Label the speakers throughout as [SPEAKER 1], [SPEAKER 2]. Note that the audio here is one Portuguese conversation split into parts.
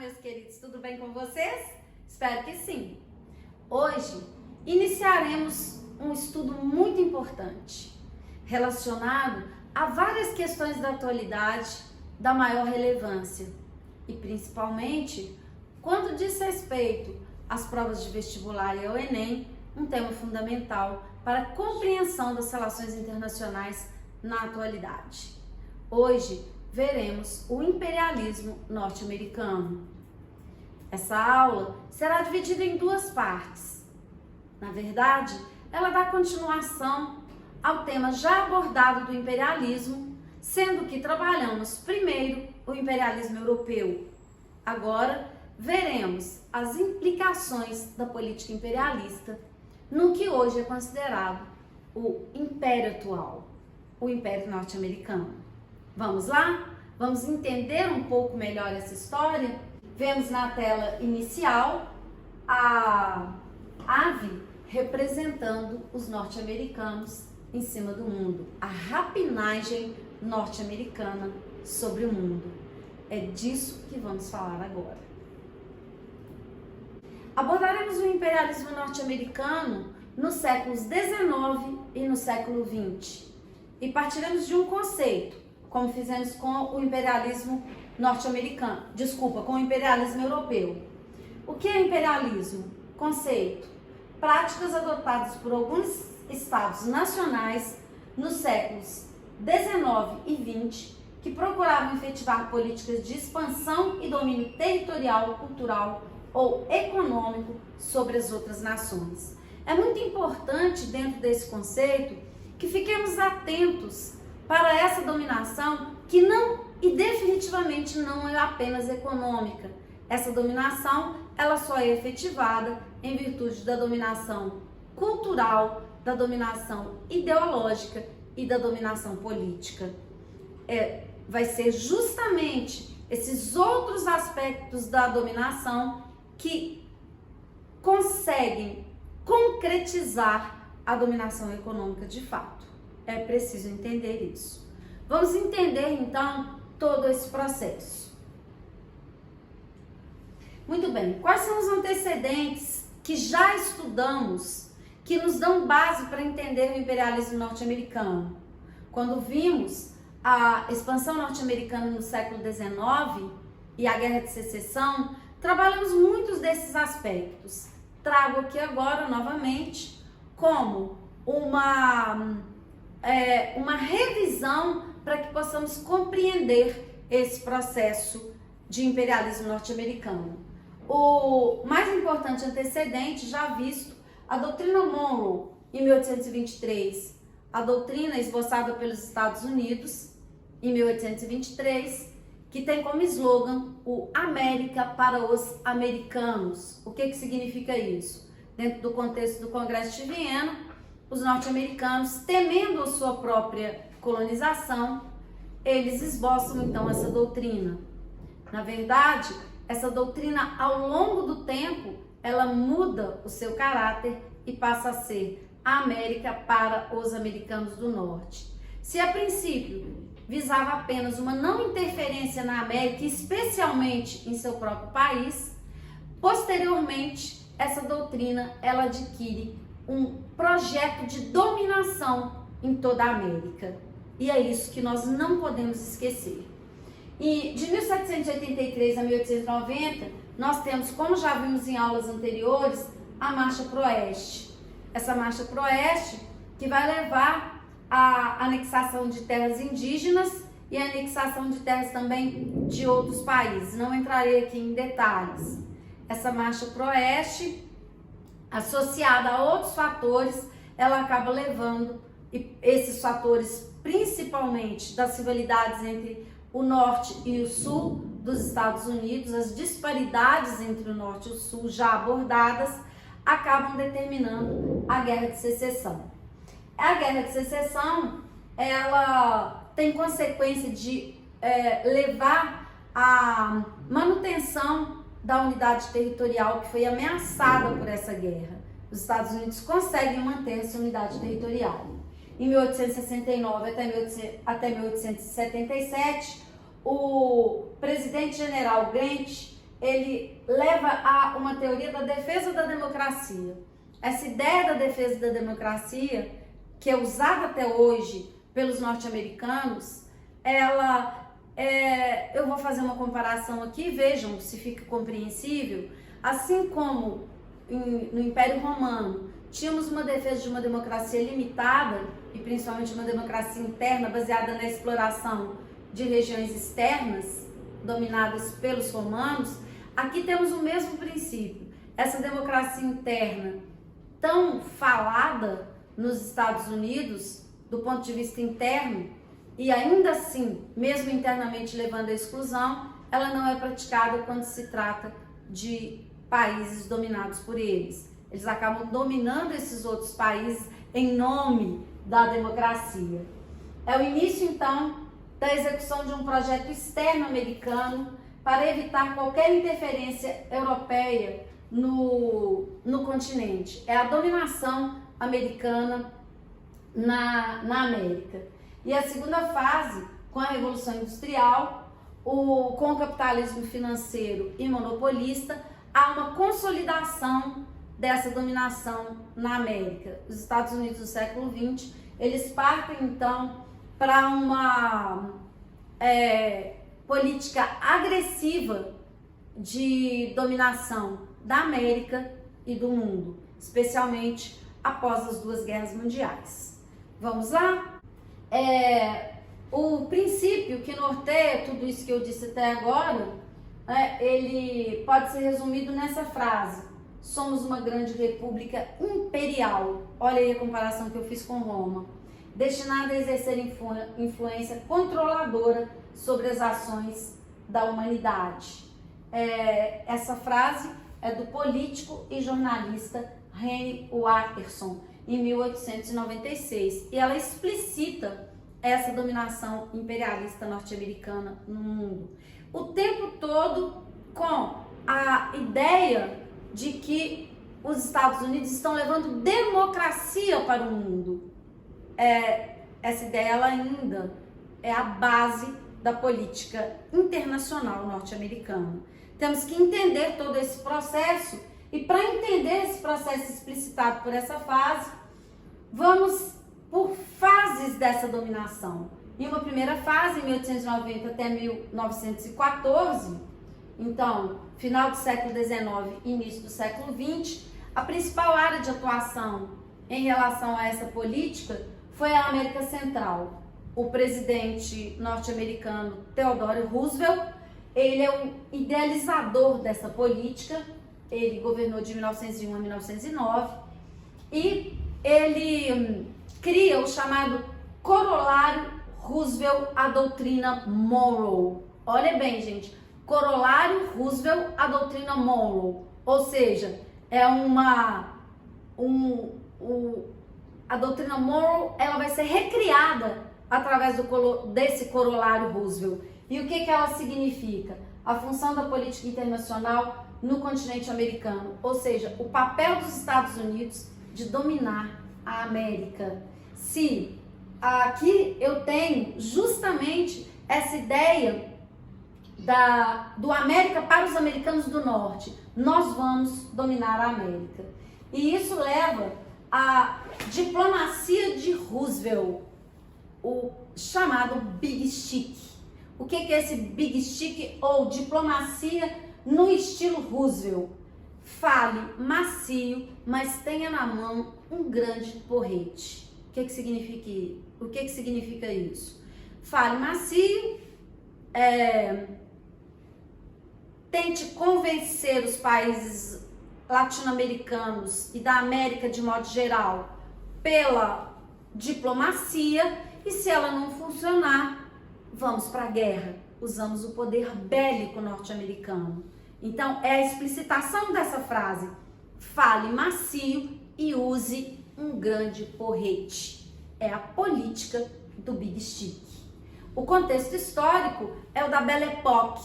[SPEAKER 1] meus queridos, tudo bem com vocês? Espero que sim. Hoje iniciaremos um estudo muito importante relacionado a várias questões da atualidade da maior relevância e principalmente quando diz respeito às provas de vestibular e ao Enem, um tema fundamental para a compreensão das relações internacionais na atualidade. Hoje veremos o imperialismo norte-americano. Essa aula será dividida em duas partes. Na verdade, ela dá continuação ao tema já abordado do imperialismo, sendo que trabalhamos primeiro o imperialismo europeu. Agora, veremos as implicações da política imperialista no que hoje é considerado o império atual, o Império Norte-Americano. Vamos lá? Vamos entender um pouco melhor essa história? Vemos na tela inicial a ave representando os norte-americanos em cima do mundo, a rapinagem norte-americana sobre o mundo. É disso que vamos falar agora. Abordaremos o imperialismo norte-americano nos séculos XIX e no século XX e partiremos de um conceito, como fizemos com o imperialismo norte-americano, com o imperialismo europeu. O que é imperialismo? Conceito: práticas adotadas por alguns estados nacionais nos séculos XIX e XX que procuravam efetivar políticas de expansão e domínio territorial, cultural ou econômico sobre as outras nações. É muito importante dentro desse conceito que fiquemos atentos para essa dominação que não e definitivamente não é apenas econômica. Essa dominação, ela só é efetivada em virtude da dominação cultural, da dominação ideológica e da dominação política. Vai ser justamente esses outros aspectos da dominação que conseguem concretizar a dominação econômica de fato. É preciso entender isso. Vamos entender então todo esse processo. Muito bem, quais são os antecedentes que já estudamos que nos dão base para entender o imperialismo norte-americano? Quando vimos a expansão norte-americana no século XIX e a Guerra de Secessão, trabalhamos muitos desses aspectos. Trago aqui agora novamente como uma revisão para que possamos compreender esse processo de imperialismo norte-americano. O mais importante antecedente já visto, a doutrina Monroe, em 1823, a doutrina esboçada pelos Estados Unidos, em 1823, que tem como slogan o América para os americanos. O que significa isso? Dentro do contexto do Congresso de Viena, os norte-americanos, temendo a sua própria colonização, eles esboçam então essa doutrina. Na verdade, essa doutrina, ao longo do tempo, ela muda o seu caráter e passa a ser a América para os americanos do Norte. Se a princípio visava apenas uma não interferência na América, especialmente em seu próprio país, posteriormente essa doutrina ela adquire um projeto de dominação em toda a América. E é isso que nós não podemos esquecer. E de 1783 a 1890, nós temos, como já vimos em aulas anteriores, a Marcha para o Oeste. Essa Marcha para o Oeste que vai levar à anexação de terras indígenas e a anexação de terras também de outros países. Não entrarei aqui em detalhes. Essa Marcha para o Oeste, associada a outros fatores, ela acaba levando esses fatores, principalmente das rivalidades entre o norte e o sul dos Estados Unidos, as disparidades entre o norte e o sul já abordadas, acabam determinando a Guerra de Secessão. A Guerra de Secessão, ela tem consequência de levar à manutenção da unidade territorial que foi ameaçada por essa guerra. Os Estados Unidos conseguem manter essa unidade territorial. Em 1869 até 1877, o presidente general Grant, ele leva a uma teoria da defesa da democracia. Essa ideia da defesa da democracia, que é usada até hoje pelos norte-americanos, eu vou fazer uma comparação aqui, vejam se fica compreensível. Assim como no Império Romano tínhamos uma defesa de uma democracia limitada, e principalmente uma democracia interna baseada na exploração de regiões externas dominadas pelos romanos, aqui temos o mesmo princípio. Essa democracia interna tão falada nos Estados Unidos, do ponto de vista interno, e ainda assim, mesmo internamente levando à exclusão, ela não é praticada quando se trata de países dominados por eles. Eles acabam dominando esses outros países em nome da democracia. É o início, então, da execução de um projeto externo americano para evitar qualquer interferência europeia no continente. É a dominação americana na América. E a segunda fase, com a Revolução Industrial, com o capitalismo financeiro e monopolista, há uma consolidação dessa dominação na América. Os Estados Unidos do século XX, eles partem então para uma política agressiva de dominação da América e do mundo, especialmente após as duas guerras mundiais. Vamos lá? O princípio que norteia tudo isso que eu disse até agora, ele pode ser resumido nessa frase: somos uma grande república imperial. Olha aí a comparação que eu fiz com Roma, destinada a exercer influência controladora sobre as ações da humanidade. Essa frase é do político e jornalista Henry Watterson, em 1896, e ela explicita essa dominação imperialista norte-americana no mundo. O tempo todo com a ideia de que os Estados Unidos estão levando democracia para o mundo. Essa ideia ela ainda é a base da política internacional norte-americana. Temos que entender todo esse processo, e para entender esse processo explicitado por essa fase, vamos por fases dessa dominação. Em uma primeira fase, em 1890 até 1914, então, final do século XIX e início do século XX, a principal área de atuação em relação a essa política foi a América Central. O presidente norte-americano Theodore Roosevelt, ele é o idealizador dessa política. Ele governou de 1901 a 1909 e ele cria o chamado Corolário Roosevelt à doutrina Monroe. Olha bem, gente, Corolário Roosevelt à doutrina Monroe, ou seja, a doutrina Monroe, ela vai ser recriada através desse Corolário Roosevelt. E o que ela significa? A função da política internacional no continente americano, ou seja, o papel dos Estados Unidos de dominar a América. Se aqui eu tenho justamente essa ideia do América para os americanos do Norte, nós vamos dominar a América. E isso leva à diplomacia de Roosevelt, o chamado Big Stick. O que é esse Big Stick ou diplomacia no estilo Roosevelt? Fale macio, mas tenha na mão um grande porrete. O que significa isso? Fale macio, tente convencer os países latino-americanos e da América de modo geral pela diplomacia, e se ela não funcionar, vamos para a guerra. Usamos o poder bélico norte-americano. Então, é a explicitação dessa frase: fale macio e use um grande porrete. É a política do Big Stick. O contexto histórico é o da Belle Époque.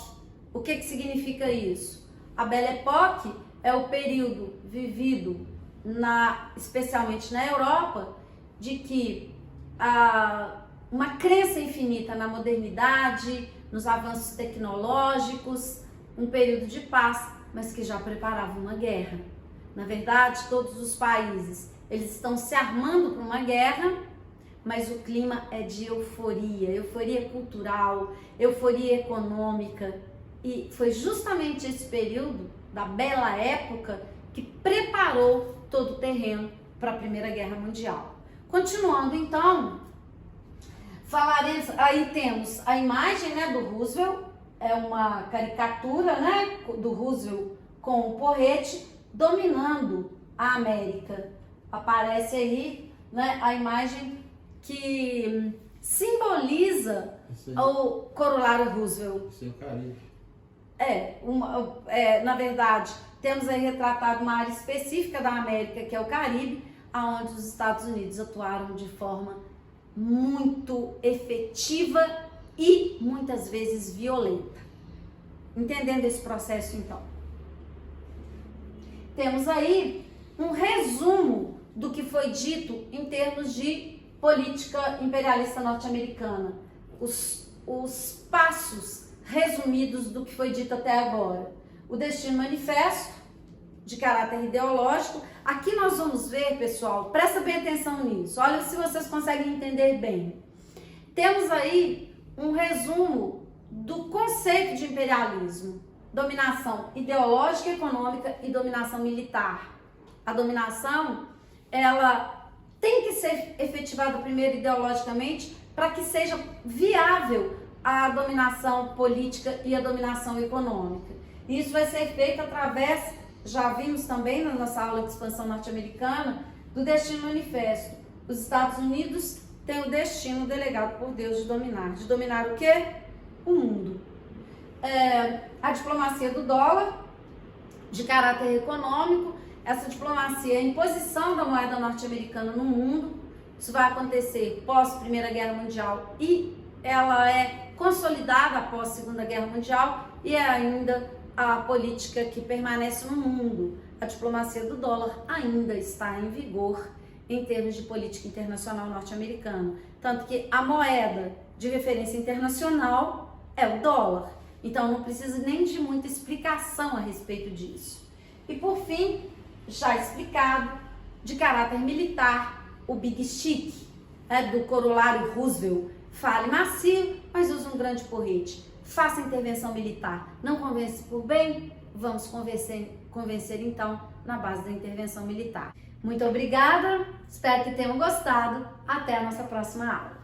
[SPEAKER 1] O que significa isso? A Belle Époque é o período vivido, especialmente na Europa, de que uma crença infinita na modernidade, nos avanços tecnológicos, um período de paz, mas que já preparava uma guerra. Na verdade, todos os países, eles estão se armando para uma guerra, mas o clima é de euforia, euforia cultural, euforia econômica. E foi justamente esse período da bela época que preparou todo o terreno para a Primeira Guerra Mundial. Continuando então, falaremos, aí temos a imagem, né, do Roosevelt, é uma caricatura, né, do Roosevelt com o porrete dominando a América. Aparece aí, né, a imagem que simboliza o corolário Roosevelt.
[SPEAKER 2] Isso é o Caribe.
[SPEAKER 1] Na verdade, temos aí retratado uma área específica da América, que é o Caribe, onde os Estados Unidos atuaram de forma muito efetiva e muitas vezes violenta. Entendendo esse processo, então, temos aí um resumo do que foi dito em termos de política imperialista norte-americana, os passos resumidos do que foi dito até agora. O Destino Manifesto, de caráter ideológico. Aqui nós vamos ver, pessoal, presta bem atenção nisso, olha se vocês conseguem entender bem. Temos aí um resumo do conceito de imperialismo: dominação ideológica, econômica e dominação militar. A dominação, ela tem que ser efetivada primeiro ideologicamente para que seja viável a dominação política e a dominação econômica. Isso vai ser feito através, já vimos também na nossa aula de expansão norte-americana, do Destino Manifesto. Os Estados Unidos têm o destino delegado por Deus de dominar. De dominar o quê? O mundo. A diplomacia do dólar, de caráter econômico, essa diplomacia é a imposição da moeda norte-americana no mundo. Isso vai acontecer pós Primeira Guerra Mundial e ela é consolidada após Segunda Guerra Mundial e é ainda a política que permanece no mundo. A diplomacia do dólar ainda está em vigor em termos de política internacional norte-americana. Tanto que a moeda de referência internacional é o dólar. Então não precisa nem de muita explicação a respeito disso. E por fim, já explicado, de caráter militar, o Big Stick, do corolário Roosevelt. Fale macio, mas use um grande porrete. Faça intervenção militar. Não convence por bem? Vamos convencer então na base da intervenção militar. Muito obrigada, espero que tenham gostado. Até a nossa próxima aula.